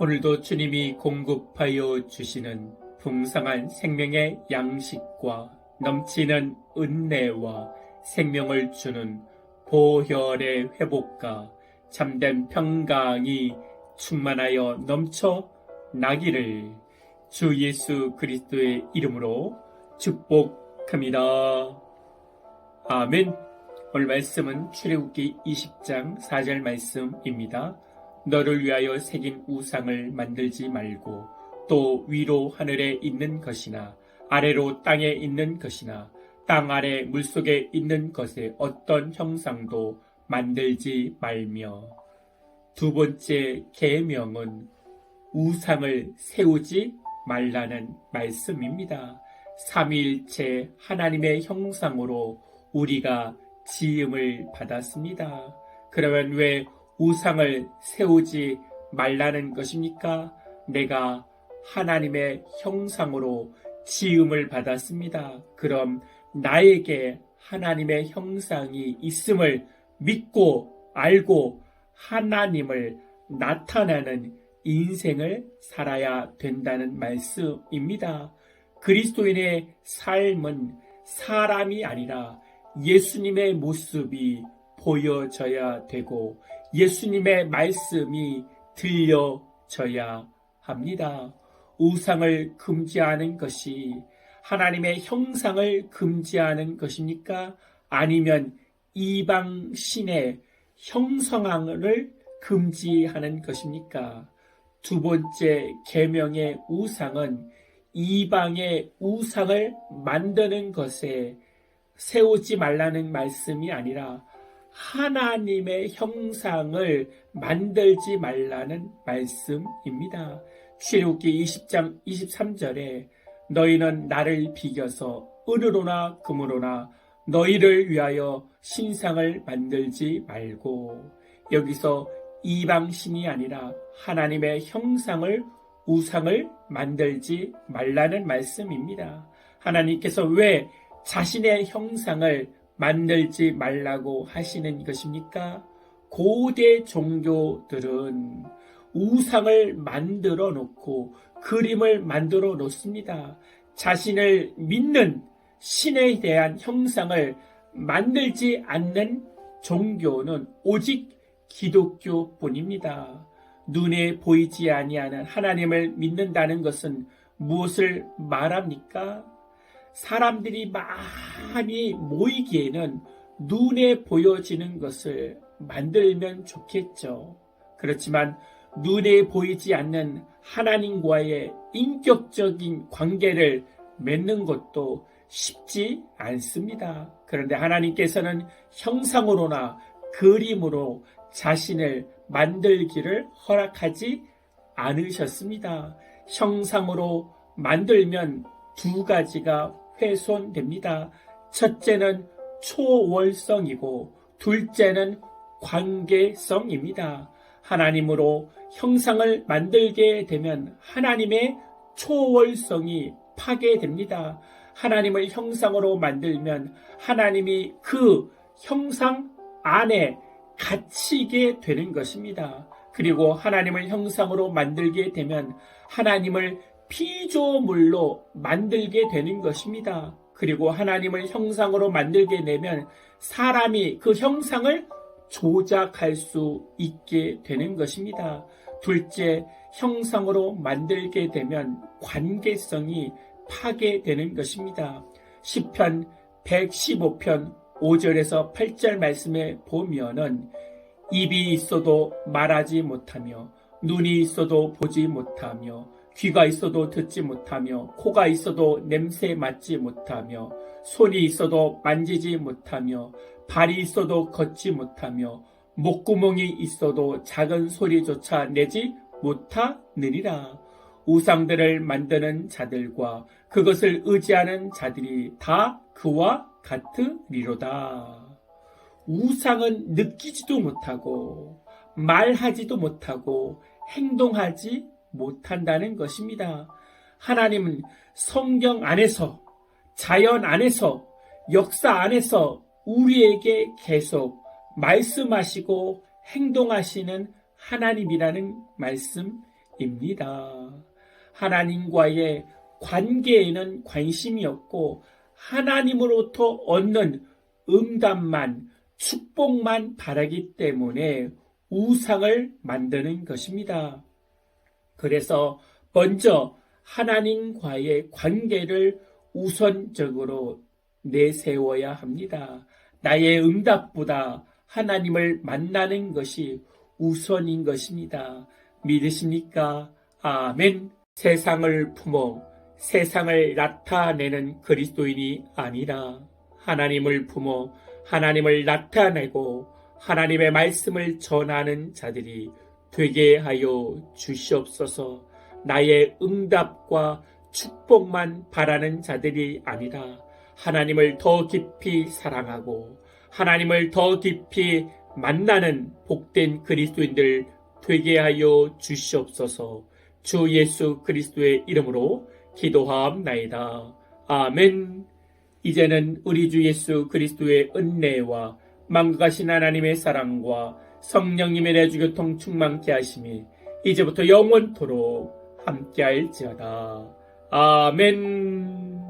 오늘도 주님이 공급하여 주시는 풍성한 생명의 양식과 넘치는 은혜와 생명을 주는 보혈의 회복과 참된 평강이 충만하여 넘쳐 나기를 주 예수 그리스도의 이름으로 축복합니다. 아멘. 오늘 말씀은 출애굽기 20장 4절 말씀입니다. 너를 위하여 새긴 우상을 만들지 말고 또 위로 하늘에 있는 것이나 아래로 땅에 있는 것이나 땅 아래 물속에 있는 것에 어떤 형상도 만들지 말며. 두 번째 계명은 우상을 세우지 말라는 말씀입니다. 삼위일체 하나님의 형상으로 우리가 지음을 받았습니다. 그러면 왜 우상을 세우지 말라는 것입니까? 내가 하나님의 형상으로 지음을 받았습니다. 그럼 나에게 하나님의 형상이 있음을 믿고 알고 하나님을 나타내는 인생을 살아야 된다는 말씀입니다. 그리스도인의 삶은 사람이 아니라 예수님의 모습이 보여져야 되고 예수님의 말씀이 들려져야 합니다. 우상을 금지하는 것이 하나님의 형상을 금지하는 것입니까? 아니면 이방 신의 형상을 금지하는 것입니까? 두 번째 계명의 우상은 이방의 우상을 만드는 것에 세우지 말라는 말씀이 아니라 하나님의 형상을 만들지 말라는 말씀입니다. 출애굽기 20장 23절에 너희는 나를 비겨서 은으로나 금으로나 너희를 위하여 신상을 만들지 말고, 여기서 이방신이 아니라 하나님의 형상을 우상을 만들지 말라는 말씀입니다. 하나님께서 왜 자신의 형상을 만들지 말라고 하시는 것입니까? 고대 종교들은 우상을 만들어 놓고 그림을 만들어 놓습니다. 자신을 믿는 신에 대한 형상을 만들지 않는 종교는 오직 기독교뿐입니다. 눈에 보이지 아니하는 하나님을 믿는다는 것은 무엇을 말합니까? 사람들이 많이 모이기에는 눈에 보여지는 것을 만들면 좋겠죠. 그렇지만 눈에 보이지 않는 하나님과의 인격적인 관계를 맺는 것도 쉽지 않습니다. 그런데 하나님께서는 형상으로나 그림으로 자신을 만들기를 허락하지 않으셨습니다. 형상으로 만들면 두 가지가 훼손됩니다. 첫째는 초월성이고 둘째는 관계성입니다. 하나님으로 형상을 만들게 되면 하나님의 초월성이 파괴됩니다. 하나님을 형상으로 만들면 하나님이 그 형상 안에 갇히게 되는 것입니다. 그리고 하나님을 형상으로 만들게 되면 하나님을 피조물로 만들게 되는 것입니다. 그리고 하나님을 형상으로 만들게 되면 사람이 그 형상을 조작할 수 있게 되는 것입니다. 둘째, 형상으로 만들게 되면 관계성이 파괴되는 것입니다. 시편 115편 5절에서 8절 말씀에 보면은 입이 있어도 말하지 못하며 눈이 있어도 보지 못하며 귀가 있어도 듣지 못하며 코가 있어도 냄새 맡지 못하며 손이 있어도 만지지 못하며 발이 있어도 걷지 못하며 목구멍이 있어도 작은 소리조차 내지 못하느니라. 우상들을 만드는 자들과 그것을 의지하는 자들이 다 그와 같으리로다. 우상은 느끼지도 못하고 말하지도 못하고 행동하지 못한다는 것입니다. 하나님은 성경 안에서, 자연 안에서, 역사 안에서 우리에게 계속 말씀하시고 행동하시는 하나님이라는 입니다. 하나님과의 관계에는 관심이 없고 하나님으로부터 얻는 응답만, 축복만 바라기 때문에 우상을 만드는 것입니다. 그래서 먼저 하나님과의 관계를 우선적으로 내세워야 합니다. 나의 응답보다 하나님을 만나는 것이 우선인 것입니다. 믿으십니까? 아멘. 세상을 품어 세상을 나타내는 그리스도인이 아니라 하나님을 품어 하나님을 나타내고 하나님의 말씀을 전하는 자들이 되게 하여 주시옵소서. 나의 응답과 축복만 바라는 자들이 아니라 하나님을 더 깊이 사랑하고 하나님을 더 깊이 만나는 복된 그리스도인들 되게 하여 주시옵소서. 주 예수 그리스도의 이름으로 기도하옵나이다. 아멘. 이제는 우리 주 예수 그리스도의 은혜와 만국하신 하나님의 사랑과 성령님의 내주교통 충만케 하심이 이제부터 영원토록 함께할지어다. 아멘.